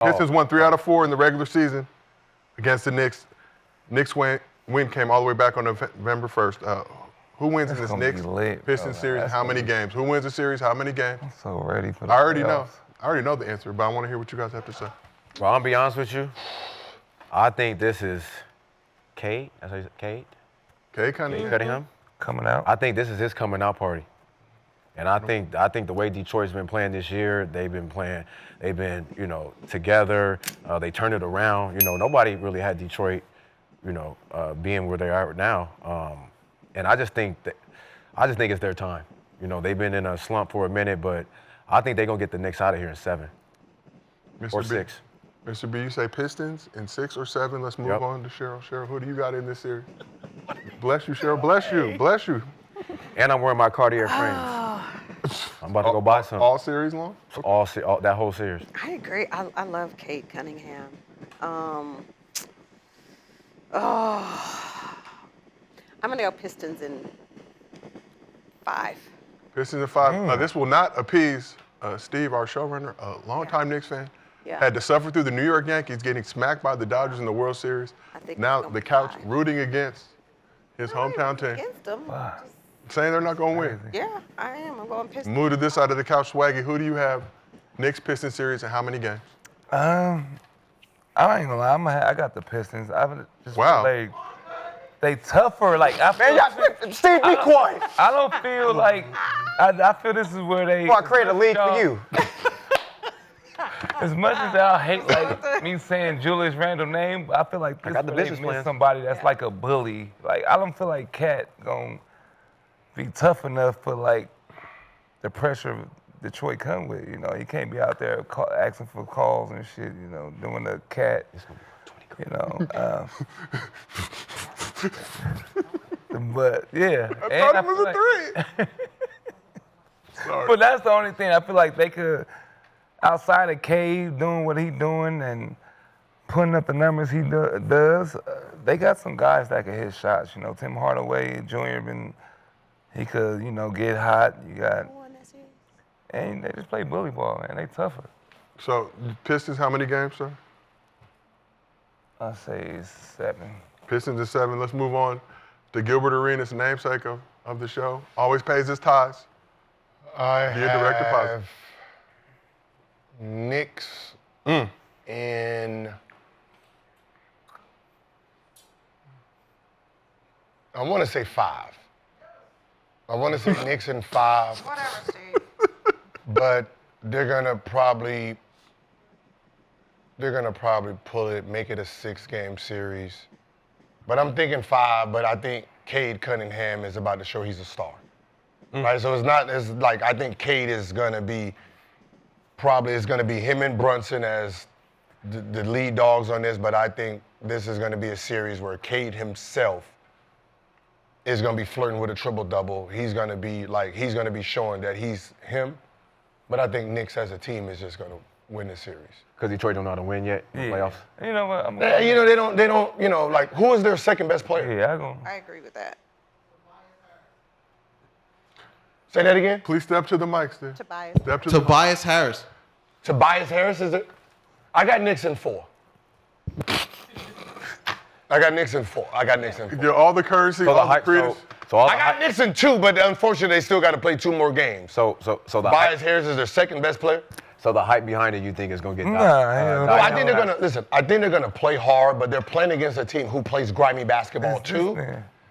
Pistons won 3 out of 4 in the regular season against the Knicks. Knicks win came all the way back on November 1st. Who wins in this Knicks-Pistons series? How many games? Who wins the series? How many games? I'm so ready for the I already playoffs. know. I already know the answer, but I want to hear what you guys have to say. Well, I'm gonna be honest with you. I think this is Cade. That's how you say Cade? Cade Cunningham. Coming out. I think this is his coming out party. And I think the way Detroit's been playing this year, they've been, together. They turned it around. Nobody really had Detroit, being where they are now. And I just think it's their time. They've been in a slump for a minute, but I think they're gonna get the Knicks out of here in 7 or 6. Mr. B, you say Pistons in 6 or 7. Let's move on to Cheryl. Cheryl, who do you got in this series? Bless you, Cheryl. Bless you. Bless you. And I'm wearing my Cartier frames. I'm about to go buy some. All series long? All that whole series. I agree. I love Cade Cunningham. I'm gonna go Pistons in 5. Pistons in 5. This will not appease Steve, our showrunner, a longtime Knicks fan. Yeah. Had to suffer through the New York Yankees getting smacked by the Dodgers in the World Series. Now the couch rooting against his hometown team. Against them. Saying they're not going to win. Yeah, I am. I'm going Pistons. Move to this side of the couch, Swaggy. Who do you have? Knicks-Pistons series and how many games? I ain't gonna lie. I got the Pistons. They tougher. Steve, be quiet. I don't feel like. I feel this is where they. Before I create a league for you. As much as I hate me saying Julius Randle name, I feel like this got the where business they miss plan. somebody that's like a bully. I don't feel like Cat gonna be tough enough for the pressure Detroit come with. He can't be out there asking for calls and shit. Doing the Cat. But yeah. I thought it was a 3. Sorry. But that's the only thing I feel like they could, outside of Cade doing what he doing and putting up the numbers he does, they got some guys that can hit shots. Tim Hardaway Jr. He could, get hot. You got, and they just play bully ball, man. They tougher. So Pistons, how many games, sir? I say 7. Pistons is 7. Let's move on to Gilbert Arenas, namesake of the show. Always pays his ties. I Be a direct deposit. have Knicks in. I want to say 5. I want to say Knicks in 5. Whatever, Steve. But they're gonna probably pull it, make it a 6-game series. But I'm thinking 5. But I think Cade Cunningham is about to show he's a star. Right, so I think Cade is gonna be him and Brunson as the lead dogs on this, but I think this is gonna be a series where Cade himself is gonna be flirting with a triple-double. He's gonna be showing that he's him, but I think Knicks as a team is just gonna win the series. Because Detroit don't know how to win yet in the playoffs. You know what? They don't, who is their second best player? Yeah, I agree with that. Say that again? Please step to the mic, Steve. Tobias. Step to the mic. Tobias Harris. Tobias Harris is it? I got Knicks in 4. I got Knicks in 4. Get all the currency, all the credit. I got Knicks in 2, but unfortunately they still got to play 2 more games. So the Tobias Harris is their second best player. So the hype behind it, you think is gonna get? I think they're gonna listen. I think they're gonna play hard, but they're playing against a team who plays grimy basketball too,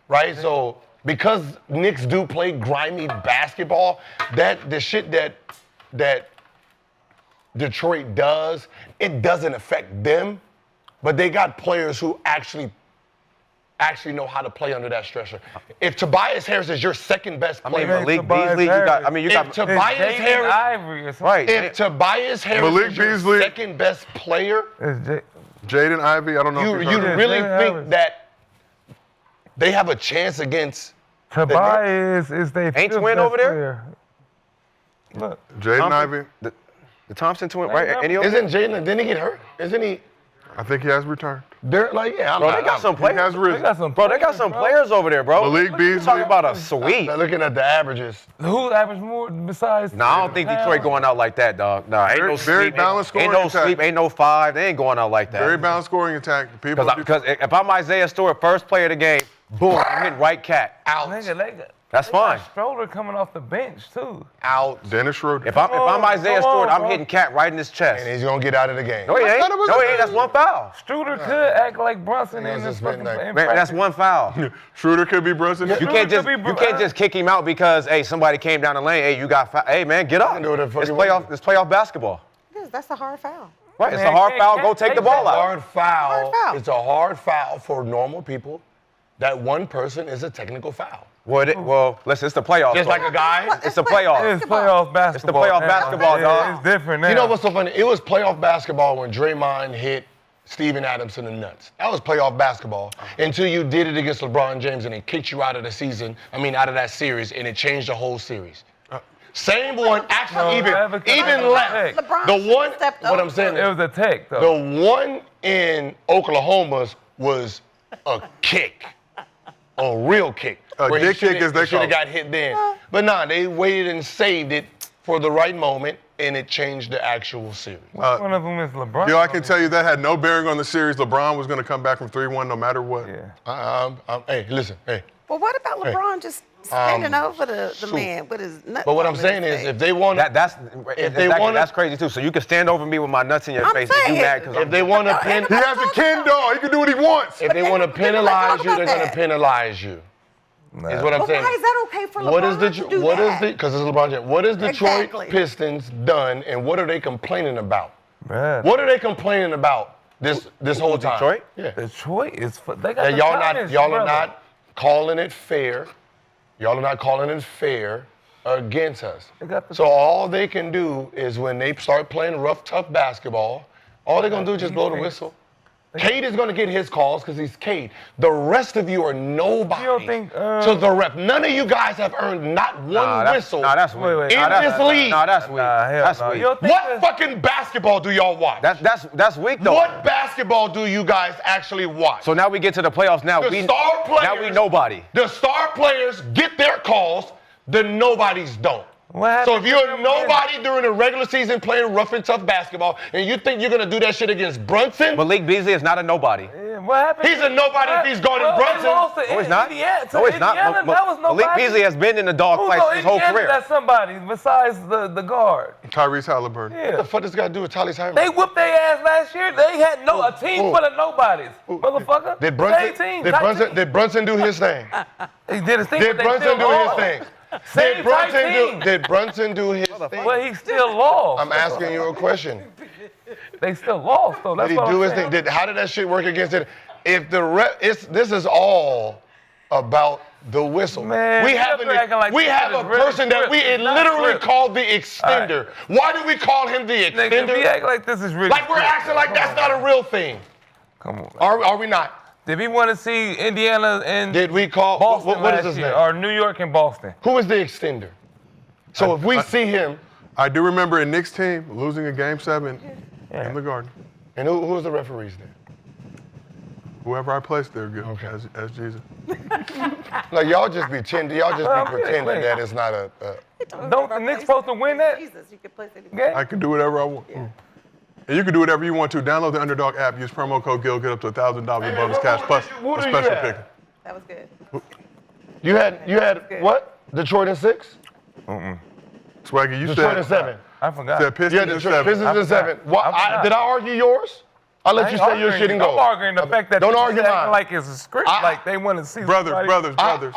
right? So because Knicks do play grimy basketball, the shit that Detroit does, it doesn't affect them, but they got players who actually know how to play under that stressor. If Tobias Harris is your second best player, Malik Beasley, you got Tobias Harris, right? If Tobias Harris Malik is your Beasley, second best player, Jaden Ivey, I don't know. you really think that they have a chance against Tobias is their Ain't fifth Twin best over there? player. Look, Jaden Ivey. The Thompson twin, right? And Isn't Jalen? Didn't he get hurt? Isn't he? I think he has returned. They're like, yeah, I'm Bro, not. they got some He has players. risen. They got some Bro, they got some players over there, bro. Malik Beasley. Talking about a sweep. They're looking at the averages. Who averaged more besides? No, I don't think Detroit going out like that, dog. No, ain't no Very sleep. balanced Ain't scoring no attack. sleep. Ain't no 5. They ain't going out like that. Very balanced scoring attack. People. Because if I'm Isaiah Stewart, first player of the game, boom, I'm hitting right cat. Out. That's fine. Stroller coming off the bench too. Out. Dennis Schroeder. If I'm Isaiah come on, Stewart, I'm bro. hitting cat right in his chest. And he's going to get out of the game. No, he ain't. thought it was No, a- he ain't. That's one foul. Struder could act like Brunson in this suspend fucking that. Man, that's one foul. Schroeder could be Brunson. You can't just kick him out because hey somebody came down the lane. Hey, you got foul. Hey man, get up. can do whatever the fuck It's you want. playoff. It's playoff basketball. Yes, that's a hard foul. Right. It's Man, a hard can't- foul. Go can't take the take ball that. out. Hard foul. Hard foul. It's a hard foul for normal people. That one person is a technical foul. Well, listen, it's the playoffs. Just like a guy. It's the playoffs. It's playoff basketball. playoff basketball, dog. It's different now. You know what's so funny? It was playoff basketball when Draymond hit Steven Adams in the nuts. That was playoff basketball until you did it against LeBron James and it kicked you out of the season. out of that series, and it changed the whole series. Same one, actually No, even less. LeBron The one, stepped what up. I'm saying It is, was a tech though. the one in Oklahoma's was a kick, a real kick. A where he dick kick, shoulda- as they shoulda call it. got hit then. But nah, they waited and saved it for the right moment, and it changed the actual series. One of them is LeBron. Yo, I can tell you that had no bearing on the series. LeBron was going to come back from 3-1 no matter what. Yeah. Hey, listen, hey. Well, what about LeBron just standing over the man with his nuts? But what all I'm in saying his is, face? if they want to, That's crazy too. So you can stand over me with my nuts in your I'm face and you saying- mad because if they want to He has a Ken doll. He can do what he wants. if they want to penalize you, about they're going to that. penalize you. Is what I'm But saying. why is that okay for LeBron What is to do that? because it's LeBron James. What is Detroit Exactly. Pistons done, and what are they complaining about? Man. What are they complaining about this whole time? Detroit? Yeah. Detroit is they got That the y'all talent, are brother. not calling it fair. Y'all are not calling it fair against us. They got the- So all they can do is when they start playing rough, tough basketball, all they're gonna do is just blow the whistle. Cade is gonna get his calls because he's Cade. The rest of you are nobody You don't think, to the ref. None of you guys have earned not one whistle. That's weak. Wait, in this league. No, that's weak. hell That's no. weak. You don't think What that- fucking basketball do y'all watch? That's weak though. What basketball do you guys actually watch? So now we get to the playoffs. Now The we star players, now we nobody. The star players get their calls, the nobodies don't. What So happened if to you're them nobody during the regular season playing rough and tough basketball, and you think you're gonna do that shit against Brunson, Malik Beasley is not a nobody. Yeah, what happened? he's a nobody if he's guarding Well, Brunson. They lost to No, he's not. Indiana. No, he's not. Indiana, that was nobody. Malik Beasley has been in the dog Who's fights on his whole Indiana? career. That's somebody besides the guard. Tyrese Halliburton. Yeah. What the fuck does this got to do with Tyler Hyman? They whooped their ass last year. They had a team Who? full of nobodies, motherfucker. Did Brunson, Same team, did tight Brunson, team. did Brunson do his thing? He did his thing. Did but they Brunson still do his lost. thing? Same Did Brunson tight team. did Brunson do his thing? But he still lost. I'm asking you a question. They still lost, though. That's Did he what do I'm his saying. thing? How did that shit work against it? If the this is all about the whistle. Man, we you have up there acting like we this have shit a is really person that we scripted. It's not literally scripted. called the extender. Why do we call him the Nigga, if we extender? act like this is really Like we're scripted. acting like that's not a real thing. Come on. Are we not? Did we want to see Indiana and Did we call Boston what is last his year, name? or New York and Boston? Who is the extender? So if we see him, I do remember a Knicks team losing a Game 7 in the Garden. and who was the referees there? Whoever I placed there, good. Okay. As Jesus. Like y'all just be pretending wait. that it's not a. Don't the Knicks supposed to win that Jesus, you can place it. game? I can do whatever I want. And you can do whatever you want to. Download the Underdog app. Use promo code GIL. Get up to $1,000 bonus cash plus What a do you special have? pick. That was good. You had what? Detroit in 6? Swaggy, you Detroit in said 7. I forgot. Pistons Yeah, in Detroit 7. Pistons in 7. I forgot. Did I argue yours? I'll let you say your shit and I'm go. arguing the fact that Don't people argue acting mine. like it's a script, like they want to see Brothers. somebody.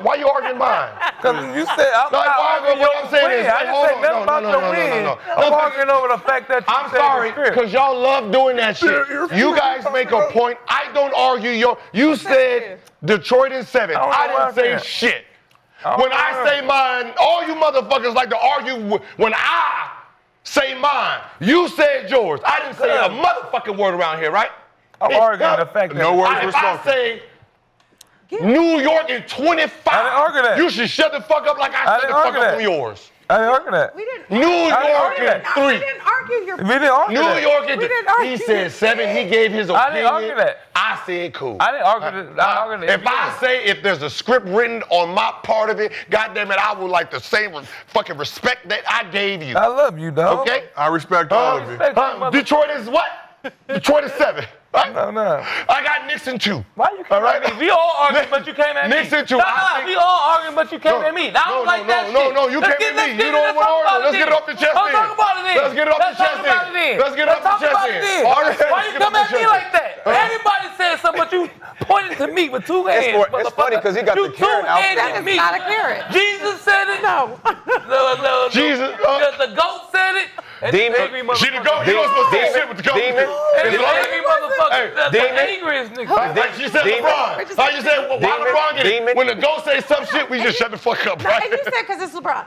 Why you arguing mine? Because you said I'm No, not arguing what your I'm saying win. is, I hey, didn't hold say on. nothing No, about no, the no, no, win. no, no. I'm No, arguing over the fact that you I'm said sorry, the script. because y'all love doing that shit. You guys make a point. I don't argue you said Detroit in 7. I don't know I what didn't I say said. shit. don't When know I what say mine, all you motherfuckers like to argue when I say mine. You said yours. I didn't say a motherfucking word around here, right? I'm arguing the fact that No words were If I spoken. say New York in 25, I didn't argue that. you should shut the fuck up like I shut didn't the fuck argue up that. on yours. I didn't argue that. We didn't. New York argue in that. We 3. didn't argue your. We didn't argue New that. York in We didn't argue He said that. 7. He gave his opinion. I didn't argue that. I said cool. I didn't argue that. I argued that. If I say if there's a script written on my part of it, goddamn it, I would like the same fucking respect that I gave you. I love you, dog. Okay? I respect all of you. Respect that mother- Detroit is what? Detroit is 7. Right? No. I got Knicks in 2. Why you came All right? at me? We all arguing, but you came at me. Knicks in 2. Nah, we all arguing, but you came at me. I don't like that shit. No, you Let's came get- at me. let's You get don't it. want to Let's argue. Let's get it off the chest Let's talk about it then. Let's get it off the chest then. Let's get it off the chest then. All right, Why let's you get it come off at the me chest like that? then. Everybody said something, but you pointed to me with 2 hands. It's funny 'cause he got you the carrot out there. That is not a carrot. Jesus said it. No. Jesus. The goat said it. And Demon. this angry She the motherfucker- goat. You don't supposed to say shit with the goat. Demon. And this angry motherfucker. Hey, The Demon. angriest nigga. Like she said Demon. LeBron. Like you said, why Demon. LeBron get it? Demon. When the GOAT say some shit, we just shut the fuck up, No, right? and you said because it's LeBron.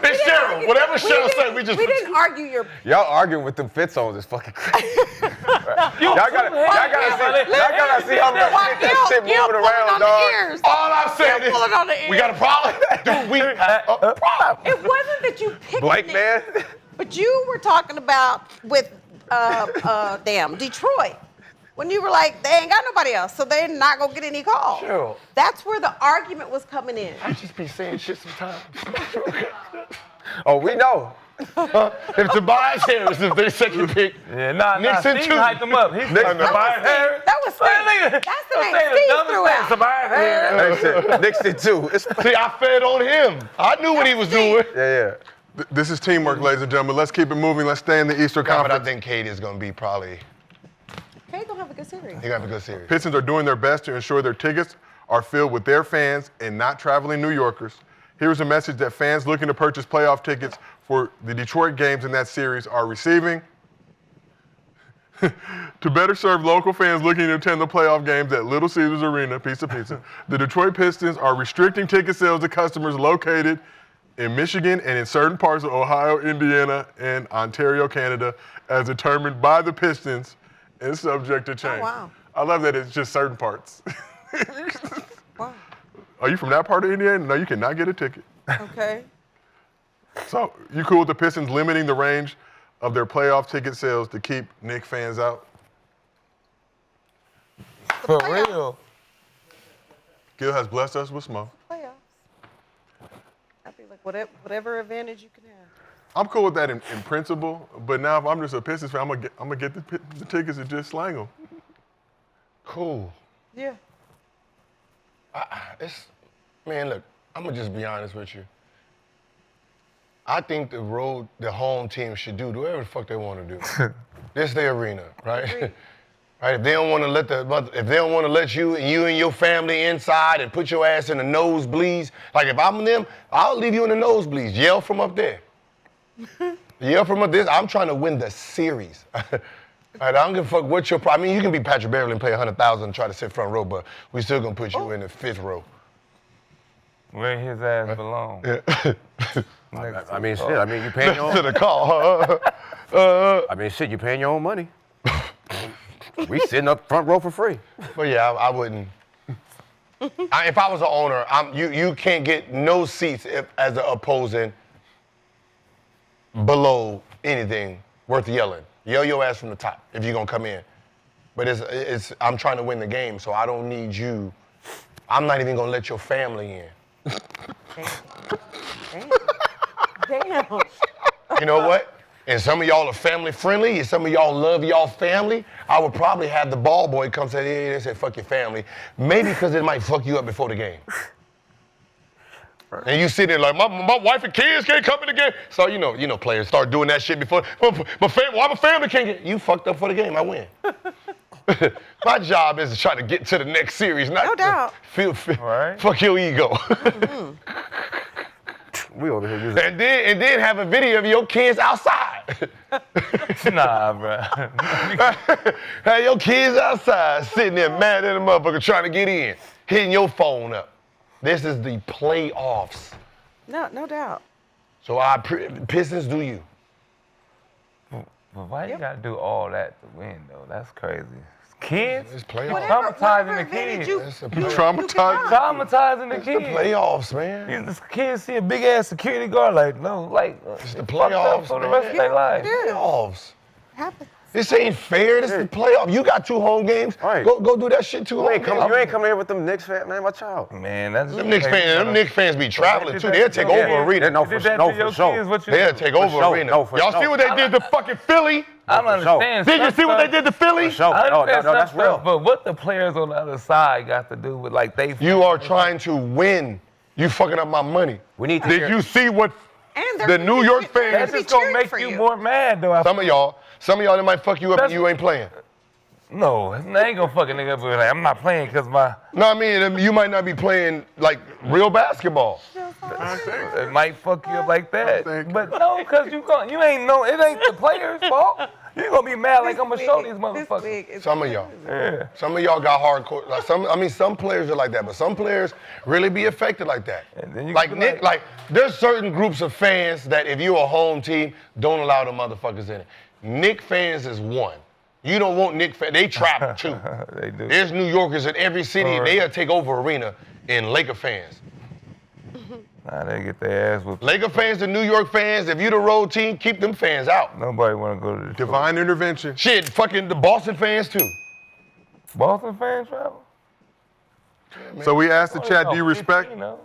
It's Cheryl. Whatever Cheryl said, we just. We didn't argue your. Y'all arguing with them fit zones is fucking crazy. Y'all gotta see how much shit moving around, dog. All I'm saying is, Pull it on the ear. we got a problem? Dude, we problem. It wasn't that you picked Blake, Nick, man. but you were talking about with Detroit. When you were like, they ain't got nobody else, so they're not gonna get any calls. Sure. That's where the argument was coming in. I just be saying shit sometimes. Oh, we know. If Tobias Harris is their second pick, Yeah, nah, Knicks in Steve 2. hyped him up. He's Tobias Harris. That was Steve. That's the name Steve threw out. Tobias Harris. Knicks did too. It's See, I fed on him. I knew what he was doing. yeah. This is teamwork, ladies and gentlemen. Let's keep it moving. Let's stay in the Eastern Yeah, but I Conference. think Cade is going to be probably, Cade gonna have a good series. he going to have a good series. Pistons are doing their best to ensure their tickets are filled with their fans and not traveling New Yorkers. Here's a message that fans looking to purchase playoff tickets for the Detroit games in that series are receiving. To better serve local fans looking to attend the playoff games at Little Caesars Arena, pizza, the Detroit Pistons are restricting ticket sales to customers located in Michigan and in certain parts of Ohio, Indiana, and Ontario, Canada, as determined by the Pistons and subject to change. wow. I love that it's just certain parts. Wow. Are you from that part of Indiana? No, you cannot get a ticket. Okay. So you cool with the Pistons limiting the range of their playoff ticket sales to keep Knicks fans out? For real. Gil has blessed us with smoke. Playoffs. I'd be like, whatever advantage you can have. I'm cool with that in principle, but now if I'm just a Pistons fan, I'm gonna get the tickets and just slang them. Cool. Yeah. Man, look, I'm going to just be honest with you. I think the home team should do whatever the fuck they want to do. This is their arena, right? Right? If they don't want to let you and your family inside and put your ass in the nosebleeds, like if I'm them, I'll leave you in the nosebleeds. Yell from up there. Yell from up there. I'm trying to win the series. Right, I don't give a fuck what your problem. I mean, you can be Patrick Beverly and play 100,000 and try to sit front row, but we still gonna put you in the 5th row. Where his ass belong. I mean, shit. I mean, you paying your To own. the call. I mean, shit. You paying your own money. We sitting up front row for free. But yeah, I wouldn't. If I was an owner, you can't get no seats as an opposing below anything worth yelling. Yell your ass from the top if you're gonna come in. But I'm trying to win the game, so I don't need you. I'm not even gonna let your family in. Damn. You know what? And some of y'all are family friendly, and some of y'all love y'all family. I would probably have the ball boy come say, hey, they said, fuck your family. Maybe because it might fuck you up before the game. And you sit there like, my wife and kids can't come in the game. So, you know, players start doing that shit before. My family can't get. You fucked up for the game, I win. My job is to try to get to the next series, not No doubt. Right. fuck your ego. We over here using. and then have a video of your kids outside. Nah, bro. Have your kids outside sitting there mad at the motherfucker trying to get in, hitting your phone up. This is the playoffs. No doubt. So Pistons do you. But why you gotta do all that to win though? That's crazy. It's Kids? It's playoffs. Traumatizing the kids. It's the playoffs. Traumatizing the It's the kids. playoffs, man. These kids see a big ass security guard like, no, like, It's the fucked up playoffs, for the man. rest of their life. Playoffs. Happens. This ain't fair. This is the playoff. You got 2 home games. Right. Go do that shit 2 You home ain't games. coming here with them Knicks fans, man. Watch out. Man, that's Them Knicks fans be traveling too. They'll take over arena. No, for sure. They'll take over sure. arena. No, for Y'all sure. see what they did to fucking Philly? I don't understand. Did you see what they did to Philly? For sure. I No, understand that's some real. stuff, but what the players on the other side got to do with like they? You are trying to win. You fucking up my money. We need to Did hear- you see what And they're the gonna New be- York they're fans? That's gonna be just gonna cheering make for you you. more mad, though. Some of y'all that might fuck you up and you ain't playing. No, I ain't gonna fucking nigga up with like, I'm not playing because my. No, I mean, you might not be playing like real basketball. It might fuck you up like that. think- But no, because you ain't know, it ain't the players' fault. You gonna be mad like I'm gonna show these motherfuckers. Some of y'all. Yeah. Some of y'all got hardcore. Like some players are like that, but some players really be affected like that. And then you Like can be Nick, like there's certain groups of fans that if you're a home team, don't allow the motherfuckers in it. Knick fans is one. You don't want Knick fans. They travel too. They do. There's New Yorkers in every city. Alright. They'll take over arena in Laker fans. Nah, they get their ass whooped. Laker fans and New York fans, if you the road team, keep them fans out. Nobody wanna go to the Divine intervention. Shit, fucking the Boston fans too. Boston fans travel. So we asked the chat, do you 50, respect? you know?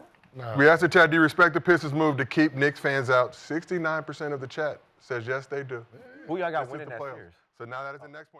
We asked the chat, do you respect the Pistons move to keep Knicks fans out? 69% of the chat says yes, they do. Who y'all got This is winning the that playoffs. series? So now that is the next point.